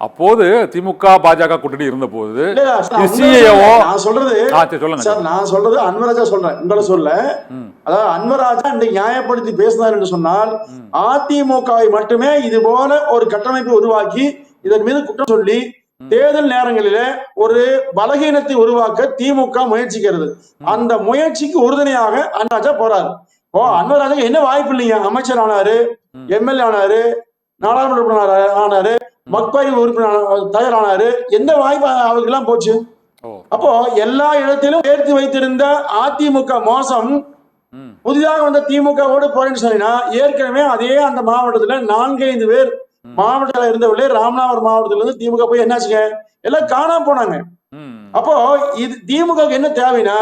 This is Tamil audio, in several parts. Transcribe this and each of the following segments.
அப்போது திமுக பாஜக கூட்டணி இருந்த போது நான் சொல்றது அன்வராஜா சொல்றேன், உங்களை சொல்ல. அதாவது அன்வராஜா இன்றைக்கு நியாயப்படுத்தி பேசினார் என்று சொன்னால், அதிமுகவை மட்டுமே இது போல ஒரு கட்டமைப்பை உருவாக்கி இதன் மீது குற்றம் சொல்லி தேர்தல் நேரங்களில ஒரு பலகீனத்தை உருவாக்க திமுக முயற்சிக்கிறது. அந்த முயற்சிக்கு உறுதுணையாக அன்வராஜா போறாரு. இப்போ அன்வராஜா என்ன வாய்ப்பு இல்லைங்க, அமைச்சர் ஆனாரு, எம்எல்ஏ ஆனாரு, நாடாளுமன்ற உறுப்பினர் ஆனாரு, மக்களவை உறுப்பினர் தயாரானாரு. எந்த வாய்ப்பு அவருக்கு எல்லாம் போச்சு? அப்போ எல்லா இடத்திலும் சேர்த்து வைத்திருந்த அதிமுக மோசம் புதிதாக வந்த திமுகவோடு போறேன்னு சொன்னா, ஏற்கனவே அதே அந்த மாவட்டத்துல 4-5 பேர் மாவட்டத்தில் இருந்தவர்களே ராமநாதபுரம் மாவட்டத்துல இருந்து திமுக போய் என்னாச்சுங்க, எல்லாம் காணாம போனாங்க. அப்போ இது திமுக என்ன தேவைன்னா,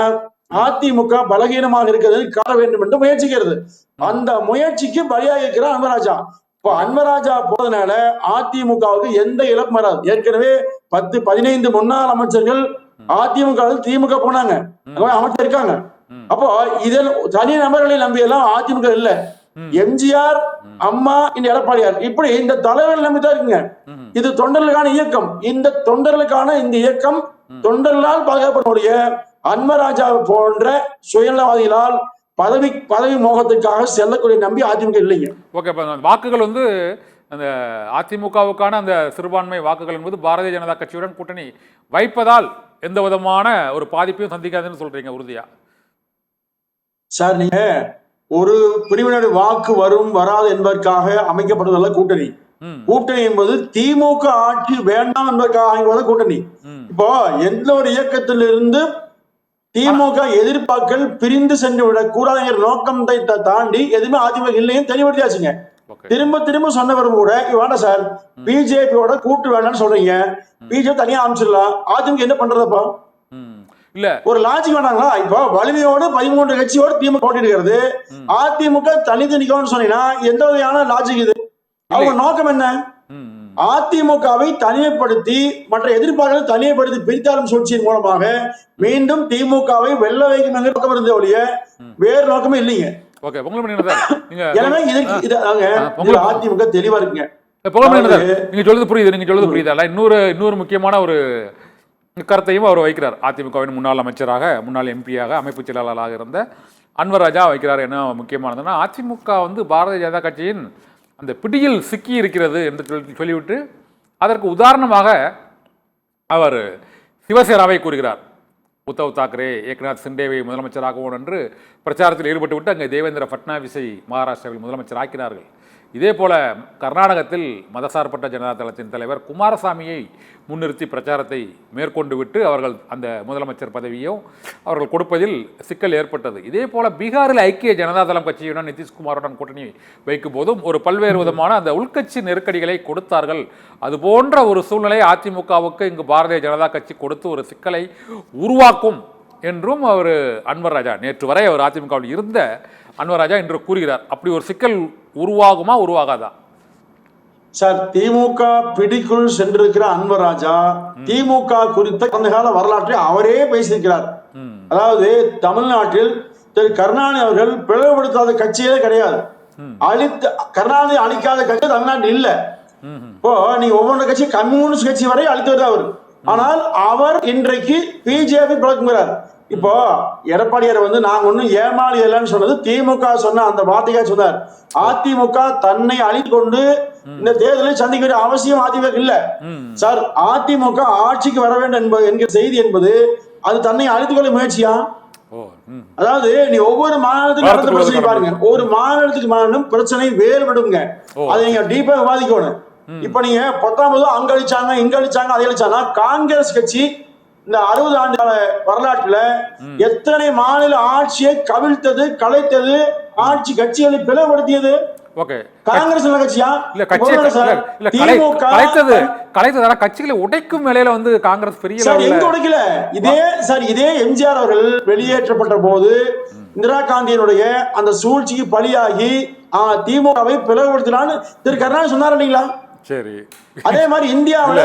அதிமுக பலகீனமாக இருக்கிறது காண வேண்டும் என்று முயற்சிக்கிறது. அந்த முயற்சிக்கு பலியாக இருக்கிற அன்வராஜா. இப்போ அன்வராஜா போறதுனால அதிமுகவுக்கு எந்த இழப்பும் வராது. ஏற்கனவே 10-15 முன்னாள் அமைச்சர்கள் அதிமுக திமுக போனாங்க, அமைச்சர் இருக்காங்க. அப்போ இதில் தனி நபர்களை நம்பி எல்லாம் அதிமுக இல்ல. எம்ஜிஆர், அம்மா, இந்த எடப்பாடியார், இப்படி இந்த தலைவர்கள் நம்பிதான் இருக்குங்க. இது தொண்டர்களுக்கான இயக்கம். இந்த தொண்டர்களுக்கான இந்த இயக்கம் தொண்டர்களால் பாதுகாப்படைய அன்வராஜா போன்ற சுயநலவாதிகளால் பதவி மோகத்துக்காக செல்லக்கூடிய நம்பி அதிமுக இல்லைங்க. ஓகே, வாக்குகள் வந்து அந்த அதிமுகவுக்கான அந்த சிறுபான்மை வாக்குகள் என்பது பாரதிய ஜனதா கட்சியுடன் கூட்டணி வைப்பதால் எந்த விதமான ஒரு பாதிப்பையும் சந்திக்காதுன்னு சொல்றீங்க உறுதியா? சார், நீங்க ஒரு பிரிவினர் வாக்கு வரும் வராது என்பதற்காக அமைக்கப்பட்டதல்ல கூட்டணி. கூட்டணி என்பது திமுக ஆட்சி வேண்டாம் என்பதற்காக கூட்டணி. இப்போ எந்த ஒரு இயக்கத்திலிருந்து திமுக எதிர்ப்பாக்கள் பிரிந்து சென்று விடக் கூடாது நோக்கத்தை தாண்டி எதுவுமே அதிமுக இல்லையும் தெளிவுபடுத்தியாச்சுங்க. திரும்ப திரும்ப சொன்னவரும் கூட வேண்டாம் சார், பிஜேபியோட கூட்டு வேண்டாம்னு சொல்றீங்க, பிஜேபி தனியா அமைச்சிடலாம், அதிமுக என்ன பண்றதப்பா? இல்ல ஒரு லாஜிக் வேணாங்களா? இப்போ வலிமையோடு 13 கட்சியோடு திமுக போட்டிருக்கிறது, அதிமுக தனித்து நிக்கணும்னு சொன்னீங்கன்னா எந்த வகையான லாஜிக் இது? அவங்க நோக்கம் என்ன? அதிமுகவை தனிமைப்படுத்தி மற்ற எதிர்ப்பாளர்களை தனிமைப்படுத்தி பிரித்தாளும் சூழ்ச்சியின் மூலமாக மீண்டும் திமுகவை வெல்ல வைக்கும் என்ற நோக்கம் இருந்த ஒழிய வேறு நோக்கமே இல்லைங்க. அதிமுக தெளிவா இருக்குங்க. நீங்க சொல்றது புரியுது, நீங்க சொல்றது புரியுதா? இன்னொரு முக்கியமான ஒரு கருத்தையும் அவர் வைக்கிறார். அதிமுகவின் முன்னாள் அமைச்சராக, முன்னாள் எம்பியாக, அமைப்பு செயலாளராக இருந்த அன்வராஜா வைக்கிறார். என்ன முக்கியமானதுன்னா, அதிமுக வந்து பாரதிய ஜனதா கட்சியின் அந்த பிடியில் சிக்கி இருக்கிறது என்று சொல்லிவிட்டு அதற்கு உதாரணமாக அவர் சிவசேனாவை கூறுகிறார். உத்தவ் தாக்கரே ஏக்நாத் சிண்டேவை முதலமைச்சராகவும் என்று பிரச்சாரத்தில் ஈடுபட்டுவிட்டு அங்கே தேவேந்திர ஃபட்னாவிஸை மகாராஷ்டிராவில் முதலமைச்சர் ஆக்கினார்கள். இதே போல கர்நாடகத்தில் மதசார்பற்ற ஜனதா தளத்தின் தலைவர் குமாரசாமியை முன்னிறுத்தி பிரச்சாரத்தை மேற்கொண்டு விட்டு அவர்கள் அந்த முதலமைச்சர் பதவியும் அவர்கள் கொடுப்பதில் சிக்கல் ஏற்பட்டது. இதே போல பீகாரில் ஐக்கிய ஜனதா தளம் கட்சியுடன் நிதிஷ்குமாருடன் கூட்டணி வைக்கும் போதும் ஒரு பல்வேறு விதமான அந்த உள்கட்சி நெருக்கடிகளை கொடுத்தார்கள். அது போன்ற ஒரு சூழ்நிலை அதிமுகவுக்கு இங்கு பாரதிய ஜனதா கட்சி கொடுத்து ஒரு சிக்கலை உருவாக்கும் என்றும் அவர் அன்வராஜா, நேற்று வரை அவர் அதிமுகவில் இருந்த அன்வராஜா என்று கூறுகிறார். அப்படி ஒரு சிக்கல் உருவாகுமா, உருவாகாதா? சார், திமுக பிடிக்குள் சென்றிருக்கிற அன்வராஜா திமுக குறித்த கடந்த கால வரலாற்றை அவரே பேசியிருக்கிறார். அதாவது தமிழ்நாட்டில் திரு கருணாநிதி அவர்கள் பிளவுபடுத்தாத கட்சியே கிடையாது, கருணாநிதி அழிக்காத கட்சி தமிழ்நாட்டில் இல்ல. இப்போ நீங்க ஒவ்வொரு கட்சி கம்யூனிஸ்ட் கட்சி வரை அழித்தது அவர். ஆனால் அவர் இன்றைக்கு பிஜேபி பிளக்குகிறார். இப்போ எடப்பாடியார் வந்து நாங்க ஒன்னும் ஏமாளி இல்லைன்னு சொன்னது திமுக சொன்ன அந்த வார்த்தையா சொன்னார். அதிமுக தன்னை அழித்து கொண்டு இந்த தேர்தலை சந்திக்க வேண்டிய அவசியம் அதிமுக இல்ல சார். அதிமுக ஆட்சிக்கு வர வேண்டும் என்கிற செய்தி என்பது அது தன்னை அழித்துக் கொள்ள முயற்சியா? அதாவது நீ ஒவ்வொரு மாநிலத்துக்கும் நடந்த பிரச்சனை பாருங்க, ஒரு மாநிலத்துக்கு மாநிலம் பிரச்சனை வேறுபடுங்க, அதை நீங்க டீப்பா விவாதிக்கணும். இப்ப நீங்க 19 அங்க அழிச்சாங்க, இங்க அழிச்சாங்க, அதை அழிச்சாங்க. காங்கிரஸ் கட்சி இந்த 60 ஆண்டு கால வரலாற்றுல எத்தனை மாநில ஆட்சியை கவிழ்த்தது, கலைத்தது, ஆட்சி கட்சிகளை பிளவுபடுத்தியது காங்கிரஸ் கட்சியா? கட்சிகளை உடைக்கும் வேலையில வந்து காங்கிரஸ் பெரிய எங்க உடைக்கல. இதே எம்ஜிஆர் அவர்கள் வெளியேற்றப்பட்ட போது இந்திரா காந்தியினுடைய அந்த சூழ்ச்சிக்கு பலியாகி திமுகவை பிளவுபடுத்தினான்னு திரு கருணாநிதி சொன்னார் இல்லைங்களா? சரி, அதே மாதிரி இந்தியாவில்